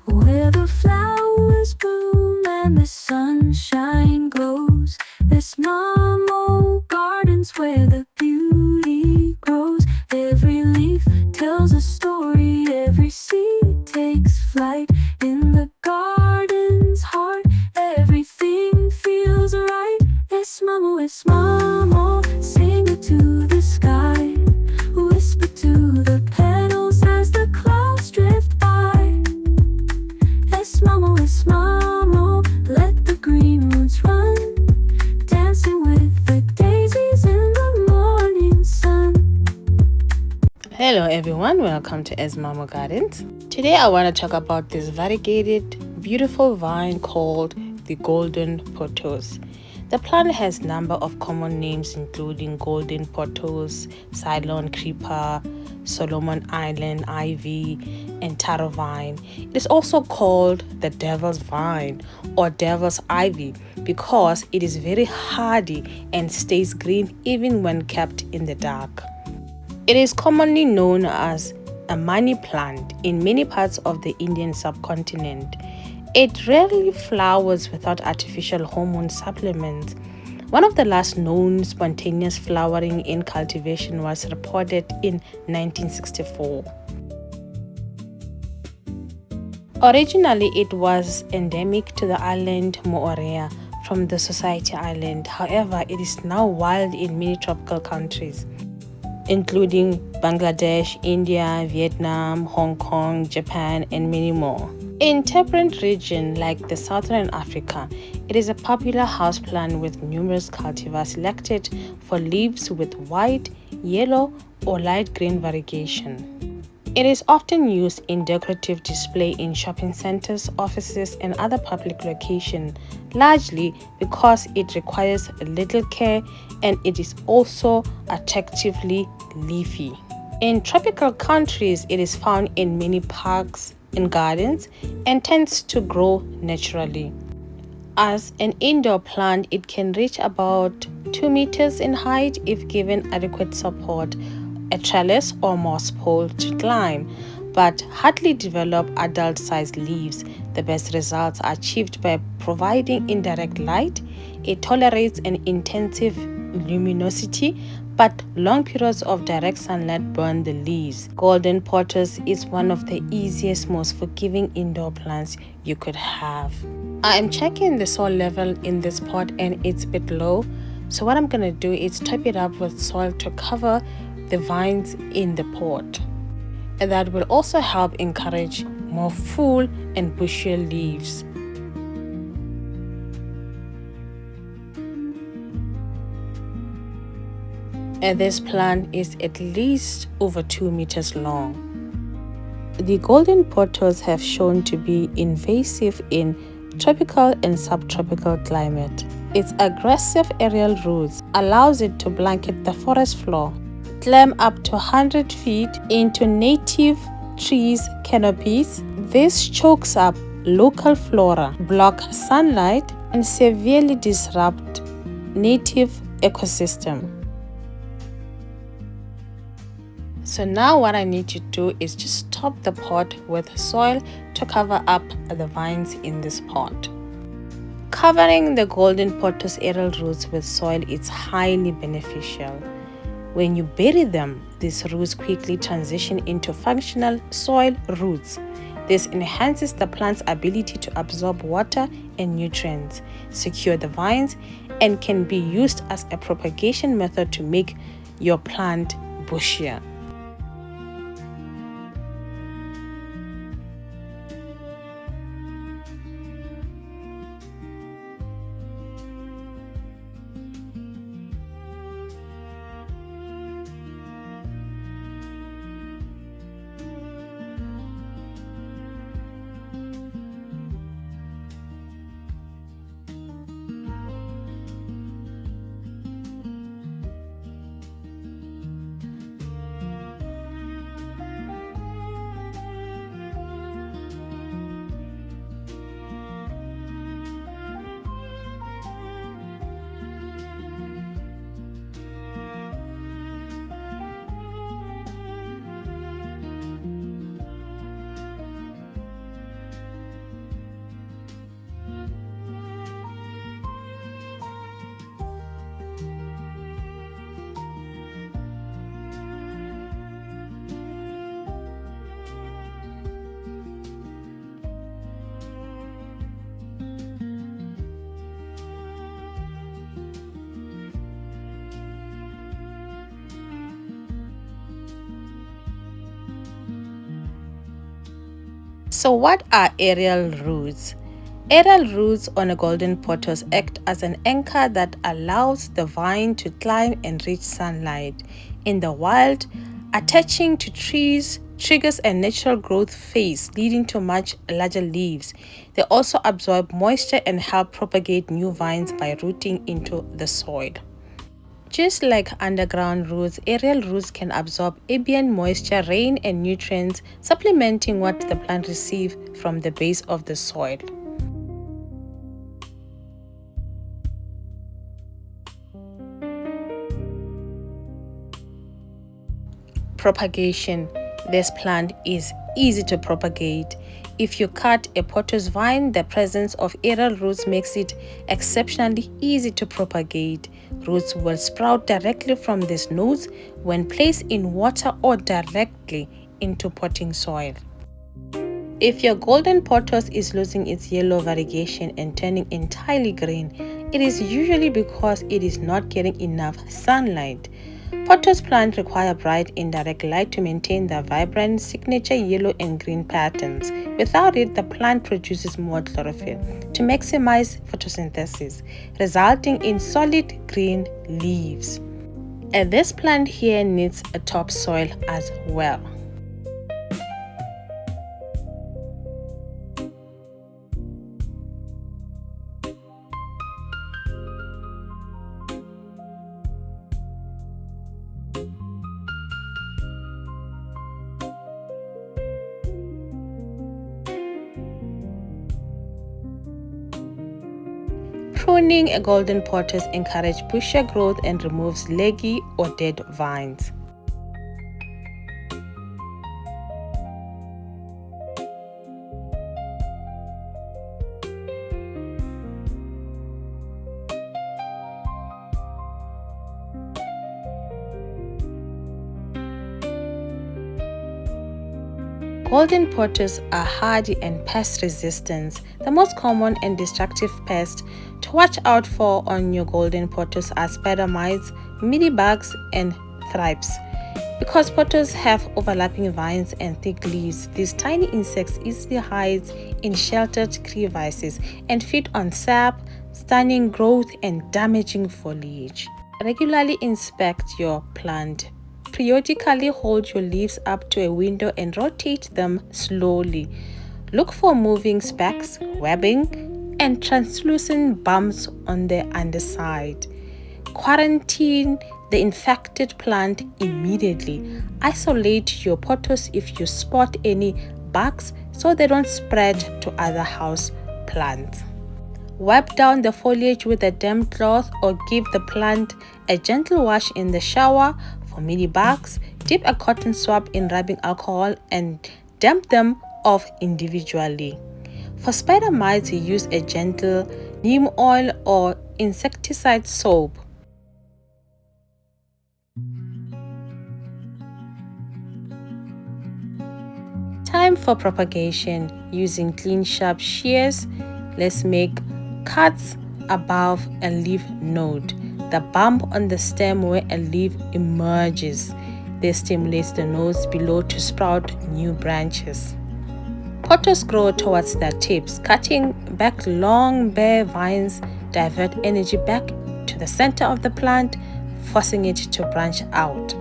where the flowers bloom and the sunshine glows. There's normal gardens where the beauty grows. Every leaf tells a story, every seed takes flight. In the garden's heart, everything feels right. Es mamo, sing it to the sky. Whisper to the petals as the clouds drift by. Es mamo, let the green roots run, dancing with the daisies in the morning sun. Hello everyone, welcome to Mamo Gardens. Today I want to talk about this variegated, beautiful vine called the Golden Pothos. The plant has a number of common names including Golden Pothos, Ceylon Creeper, Solomon Island Ivy, and Taro Vine. It is also called the Devil's Vine or Devil's Ivy because it is very hardy and stays green even when kept in the dark. It is commonly known as a money plant in many parts of the Indian subcontinent. It rarely flowers without artificial hormone supplements. One of the last known spontaneous flowering in cultivation was reported in 1964. Originally, it was endemic to the island Moorea from the Society Island. However, it is now wild in many tropical countries, including Bangladesh, India, Vietnam, Hong Kong, Japan, and many more. In temperate regions like the Southern Africa, it is a popular houseplant with numerous cultivars selected for leaves with white, yellow, or light green variegation. It is often used in decorative display in shopping centers, offices, and other public locations, largely because it requires little care and it is also attractively leafy. In tropical countries, it is found in many parks and gardens and tends to grow naturally. As an indoor plant, it can reach about 2 meters in height if given adequate support, a trellis or moss pole to climb, but hardly develop adult-sized leaves. The best results are achieved by providing indirect light. It tolerates an intensive luminosity, but long periods of direct sunlight burn the leaves. Golden Pothos is one of the easiest, most forgiving indoor plants you could have. I am checking the soil level in this pot and it's a bit low. So what I'm going to do is top it up with soil to cover the vines in the pot. And that will also help encourage more full and bushier leaves. And this plant is at least over 2 meters long. The Golden Pothos have shown to be invasive in tropical and subtropical climate. Its aggressive aerial roots allows it to blanket the forest floor, climb up to 100 feet into native trees' canopies. This chokes up local flora, blocks sunlight, and severely disrupts native ecosystem. So now what I need to do is just top the pot with soil to cover up the vines in this pot. Covering the Golden Pothos aerial roots with soil is highly beneficial. When you bury them, these roots quickly transition into functional soil roots. This enhances the plant's ability to absorb water and nutrients, secure the vines, and can be used as a propagation method to make your plant bushier. So what are aerial roots? Aerial roots on a golden pothos act as an anchor that allows the vine to climb and reach sunlight. In the wild, attaching to trees triggers a natural growth phase leading to much larger leaves. They also absorb moisture and help propagate new vines by rooting into the soil. Just like underground roots, aerial roots can absorb ambient moisture, rain, and nutrients, supplementing what the plant receives from the base of the soil. Propagation. This plant is easy to propagate. If you cut a pothos vine, the presence of aerial roots makes it exceptionally easy to propagate. Roots will sprout directly from these nodes when placed in water or directly into potting soil. If your golden pothos is losing its yellow variegation and turning entirely green, it is usually because it is not getting enough sunlight. Pothos plants require bright indirect light to maintain their vibrant signature yellow and green patterns. Without it, the plant produces more chlorophyll to maximize photosynthesis, resulting in solid green leaves. And this plant here needs a topsoil as well. Pruning a golden pothos encourages bushier growth and removes leggy or dead vines. Golden pothos are hardy and pest resistant. The most common and destructive pests to watch out for on your golden pothos are spider mites, mealybugs, and thrips. Because pothos have overlapping vines and thick leaves, these tiny insects easily hide in sheltered crevices and feed on sap, stunning growth and damaging foliage. Regularly inspect your plant. Periodically hold your leaves up to a window and rotate them slowly. Look for moving specks, webbing, and translucent bumps on the underside. Quarantine the infected plant immediately. Isolate your pothos if you spot any bugs so they don't spread to other house plants. Wipe down the foliage with a damp cloth or give the plant a gentle wash in the shower. For mealybugs, dip a cotton swab in rubbing alcohol and damp them off individually. For spider mites, use a gentle neem oil or insecticide soap. Time for propagation. Using clean sharp shears, let's make cuts above a leaf node, the bump on the stem where a leaf emerges. This stimulates the nodes below to sprout new branches. Pothos grow towards their tips. Cutting back long bare vines divert energy back to the center of the plant, forcing it to branch out.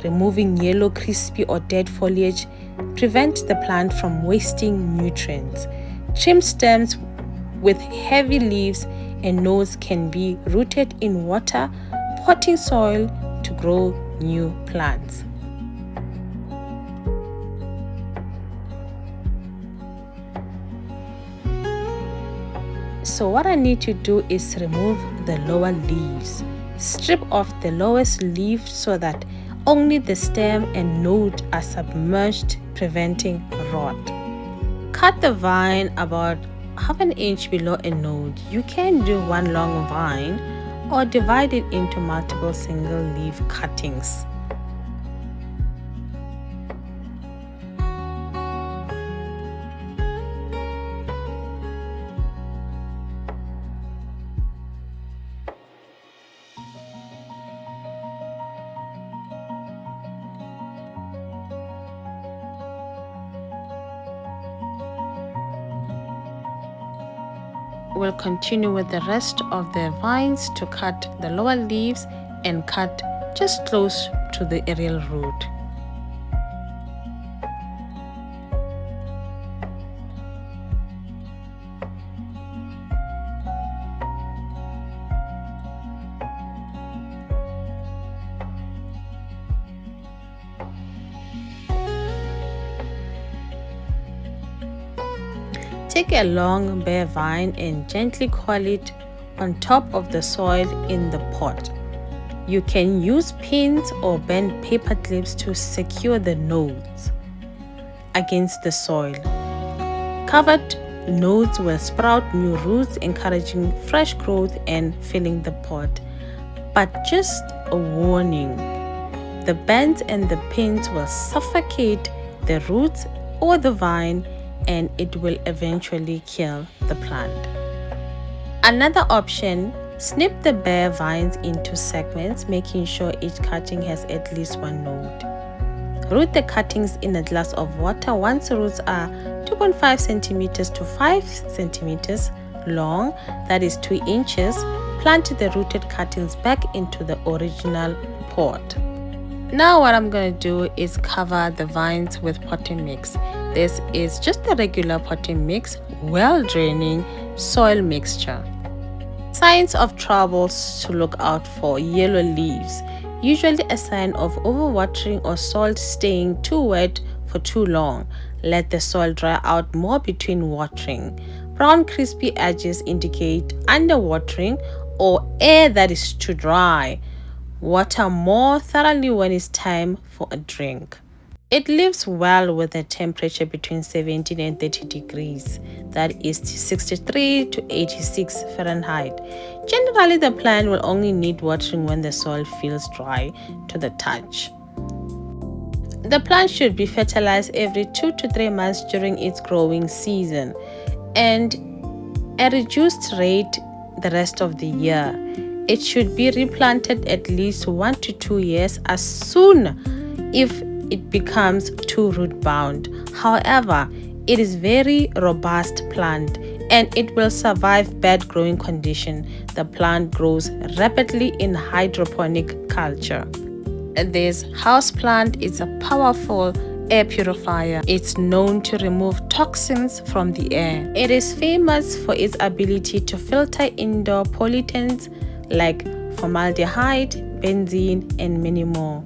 Removing yellow, crispy, or dead foliage prevent the plant from wasting nutrients. Trim stems with heavy leaves and nodes can be rooted in water, potting soil to grow new plants. So what I need to do is remove the lower leaves. Strip off the lowest leaf so that only the stem and node are submerged, preventing rot. Cut the vine about half an inch below a node. You can do one long vine or divide it into multiple single leaf cuttings. we'll continue with the rest of the vines to cut the lower leaves and cut just close to the aerial root. Take a long bare vine and gently coil it on top of the soil in the pot. You can use pins or bent paper clips to secure the nodes against the soil. Covered nodes will sprout new roots, encouraging fresh growth and filling the pot. But just a warning, the bends and the pins will suffocate the roots or the vine, and it will eventually kill the plant. Another option, snip the bare vines into segments, making sure each cutting has at least one node. Root the cuttings in a glass of water once the roots are 2.5 centimeters to 5 centimeters long, that is 2 inches. Plant the rooted cuttings back into the original pot. Now what I'm going to do is cover the vines with potting mix. This is just a regular potting mix, well draining soil mixture. Signs of troubles to look out for: yellow leaves, usually a sign of overwatering or soil staying too wet for too long. Let the soil dry out more between watering. Brown crispy edges indicate underwatering or air that is too dry. Water more thoroughly when it's time for a drink. It lives well with a temperature between 17 and 30 degrees, that is 63 to 86 Fahrenheit. Generally, the plant will only need watering when the soil feels dry to the touch. The plant should be fertilized every 2 to 3 months during its growing season, and a reduced rate the rest of the year. It should be replanted at least 1 to 2 years as soon if it becomes too root bound. However, it is very robust plant and it will survive bad growing condition. The plant grows rapidly in hydroponic culture. This houseplant is a powerful air purifier. It's known to remove toxins from the air. It is famous for its ability to filter indoor pollutants like formaldehyde, benzene, and many more.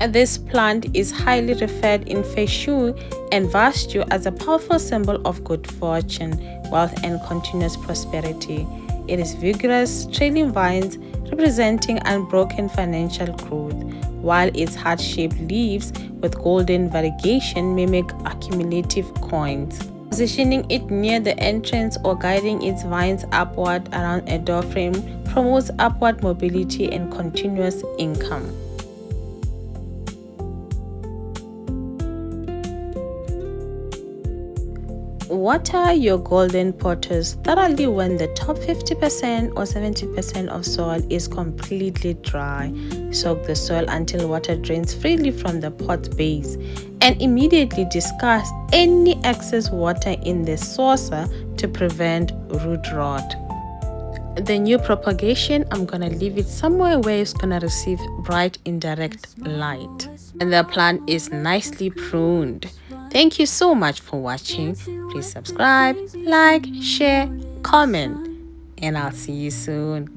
This plant is highly revered in feng shui and vastu as a powerful symbol of good fortune, wealth, and continuous prosperity. It is vigorous, trailing vines representing unbroken financial growth, while its heart-shaped leaves with golden variegation mimic accumulative coins. Positioning it near the entrance or guiding its vines upward around a doorframe promotes upward mobility and continuous income. Water your golden pothos thoroughly when the top 50% or 70% of soil is completely dry. Soak the soil until water drains freely from the pot base, and immediately discard any excess water in the saucer to prevent root rot. The new propagation, I'm gonna leave it somewhere where it's gonna receive bright indirect light, and the plant is nicely pruned. Thank you so much for watching. Please subscribe, like, share, comment, and I'll see you soon.